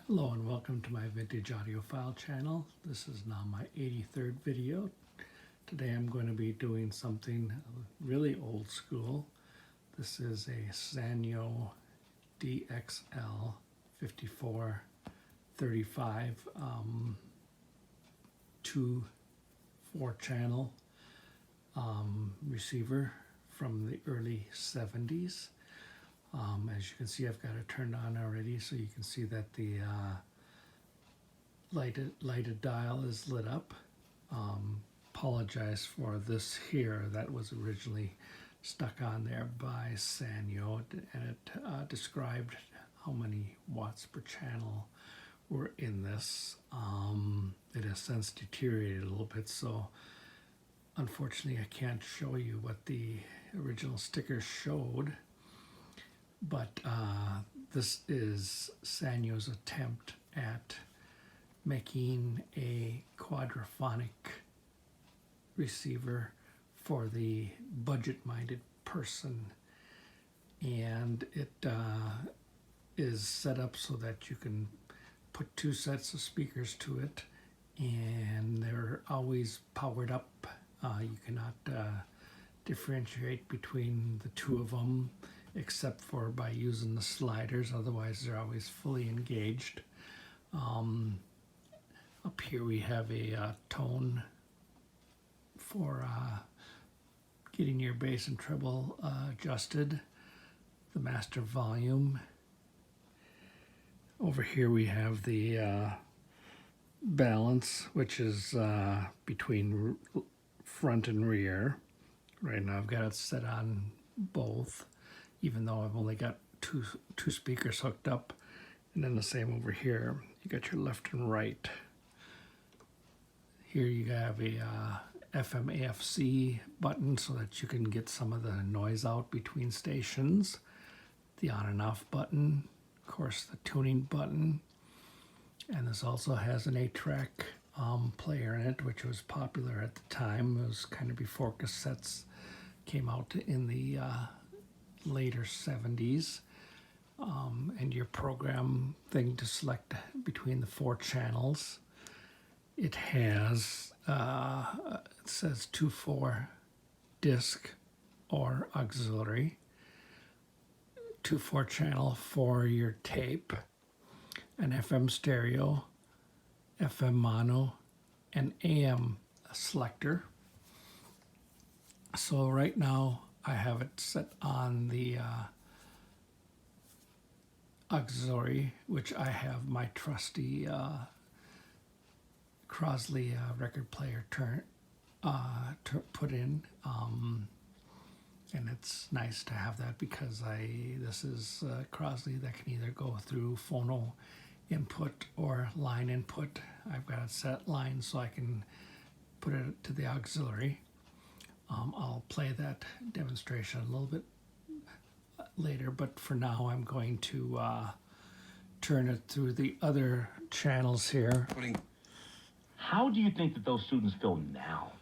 Hello and welcome to my vintage audiophile channel. This is now my 83rd video. Today I'm going to be doing something really old school. This is a Sanyo DXL5485 2/4 channel receiver from the early 70s. As you can see, I've got it turned on already, so you can see that the lighted dial is lit up. Apologize for this here. That was originally stuck on there by Sanyo, and it described how many watts per channel were in this. It has since deteriorated a little bit, so unfortunately I can't show you what the original sticker showed. But this is Sanyo's attempt at making a quadraphonic receiver for the budget-minded person. And it is set up so that you can put two sets of speakers to it, and they're always powered up. You cannot differentiate between the two of them, except for by using the sliders. Otherwise they're always fully engaged. Up here we have a tone for getting your bass and treble adjusted, the master volume. Over here we have the balance, which is between front and rear. Right now I've got it set on both, even though I've only got two speakers hooked up. And then the same over here. You got your left and right. Here you have a FM AFC button so that you can get some of the noise out between stations. The on and off button, of course the tuning button. And this also has an 8-track player in it, which was popular at the time. It was kind of before cassettes came out in the later 70s, and your program thing to select between the 4 channels. It has, it says 2/4 disc or auxiliary, 2/4 channel for your tape, an FM stereo, FM mono, and AM selector. So right now I have it set on the auxiliary, which I have my trusty Crosley record player put in, and it's nice to have that because this is Crosley that can either go through phono input or line input. I've got it set line so I can put it to the auxiliary. I'll play that demonstration a little bit later, but for now I'm going to turn it through the other channels here. How do you think that those students feel now?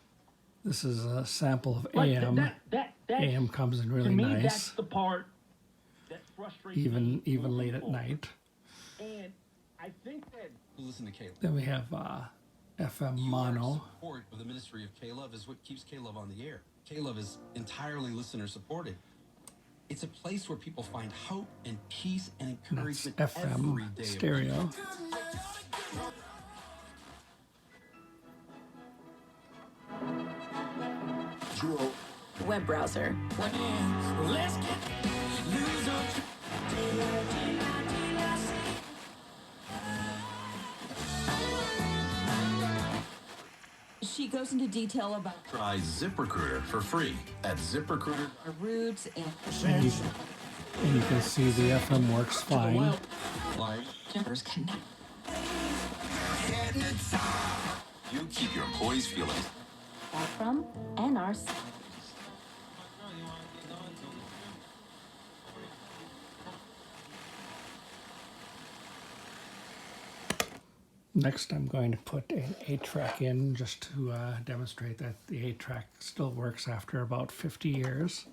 This is a sample of Like AM. that's, AM comes in really to me, nice, that's the part that frustrates me even late at most. night. And I think that Listen to K-Love. Then we have FM mono. Support of the ministry of K-Love is what keeps K-Love on the air. K-Love is entirely listener supported. It's a place where people find hope and peace and That's encouragement every FM day. stereo. Web browser. She goes into detail about Try ZipRecruiter for free at ZipRecruiter. her roots and And you can see the FM works fine. genders connect You keep your employees feeling. from and our Next I'm going to put an 8-track in just to demonstrate that the 8-track still works after about 50 years.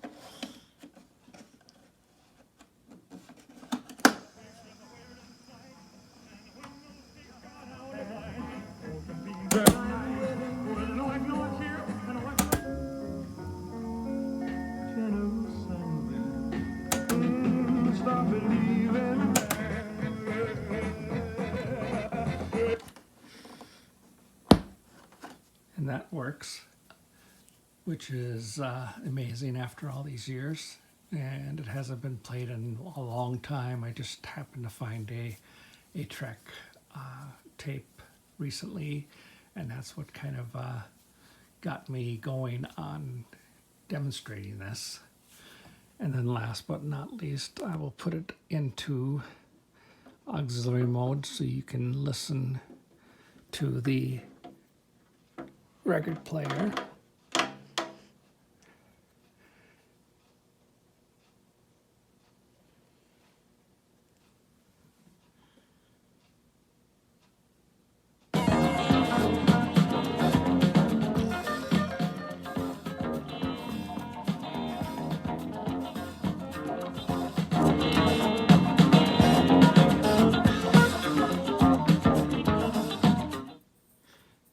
that works, which is amazing after all these years. And it hasn't been played in a long time. I just happened to find a Trek tape recently, and that's what kind of got me going on demonstrating this. And then last but not least, I will put it into auxiliary mode so you can listen to the record player.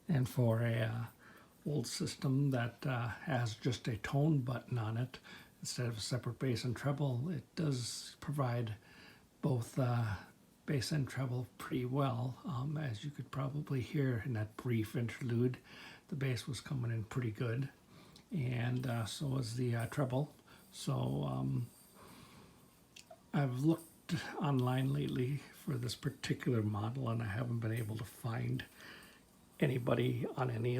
And for a old system that has just a tone button on it instead of a separate bass and treble, it does provide both bass and treble pretty well. As you could probably hear in that brief interlude, the bass was coming in pretty good, and so was the treble. So I've looked online lately for this particular model, and I haven't been able to find anybody on any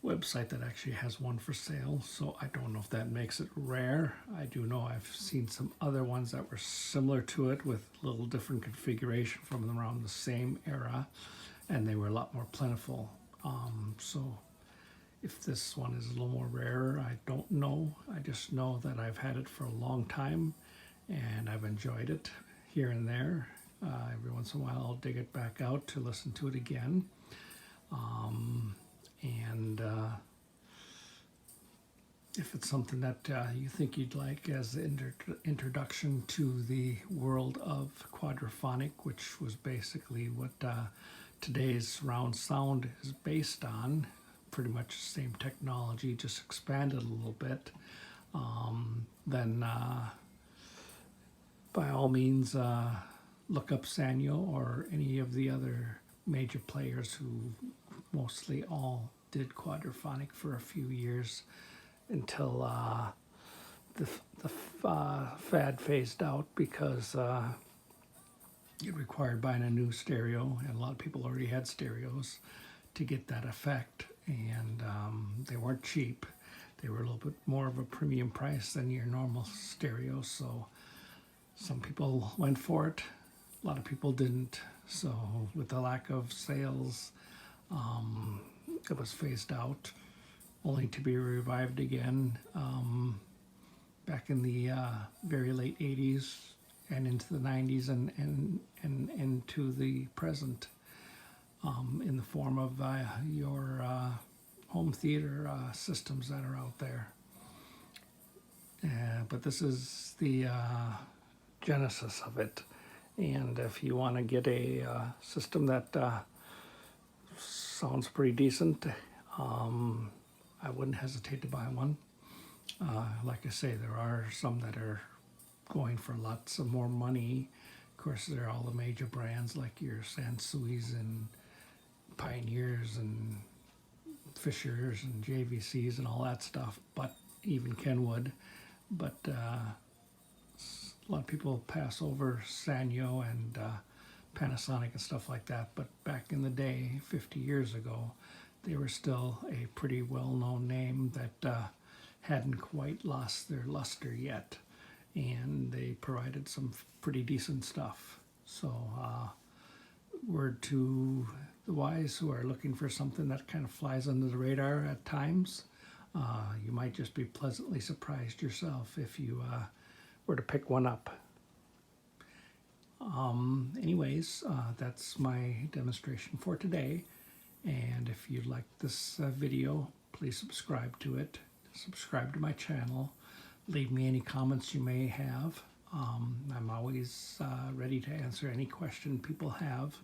website that actually has one for sale, so I don't know if that makes it rare. I do know I've seen some other ones that were similar to it with a little different configuration from around the same era, and they were a lot more plentiful. So if this one is a little more rare, I don't know. I just know that I've had it for a long time and I've enjoyed it here and there. Every once in a while I'll dig it back out to listen to it again. If it's something that you think you'd like as an introduction to the world of quadraphonic, which was basically what today's surround sound is based on, pretty much the same technology, just expanded a little bit, then by all means look up Sanyo or any of the other major players who mostly all did quadraphonic for a few years until the fad phased out because it required buying a new stereo, and a lot of people already had stereos to get that effect, and they weren't cheap. They were a little bit more of a premium price than your normal stereo, so some people went for it, a lot of people didn't. So with the lack of sales, it was phased out, only to be revived again back in the very late 80s and into the 90s and into the present in the form of your home theater systems that are out there. But this is the genesis of it. And if you want to get a system that sounds pretty decent, I wouldn't hesitate to buy one. Like I say, there are some that are going for lots of more money. Of course, there are all the major brands like your Sansuis and Pioneers and Fishers and JVCs and all that stuff, but even Kenwood. But a lot of people pass over Sanyo and Panasonic and stuff like that, but back in the day, 50 years ago, they were still a pretty well-known name that hadn't quite lost their luster yet, and they provided some pretty decent stuff. So word to the wise who are looking for something that kind of flies under the radar at times, you might just be pleasantly surprised yourself if you were to pick one up. Anyways, that's my demonstration for today. And if you like this video, please subscribe to it. Subscribe to my channel. Leave me any comments you may have. I'm always ready to answer any question people have.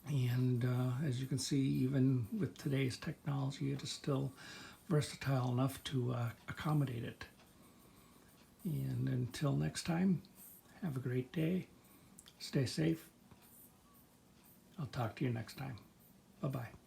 And as you can see, even with today's technology, it is still versatile enough to accommodate it. And until next time, have a great day. Stay safe. I'll talk to you next time. Bye-bye.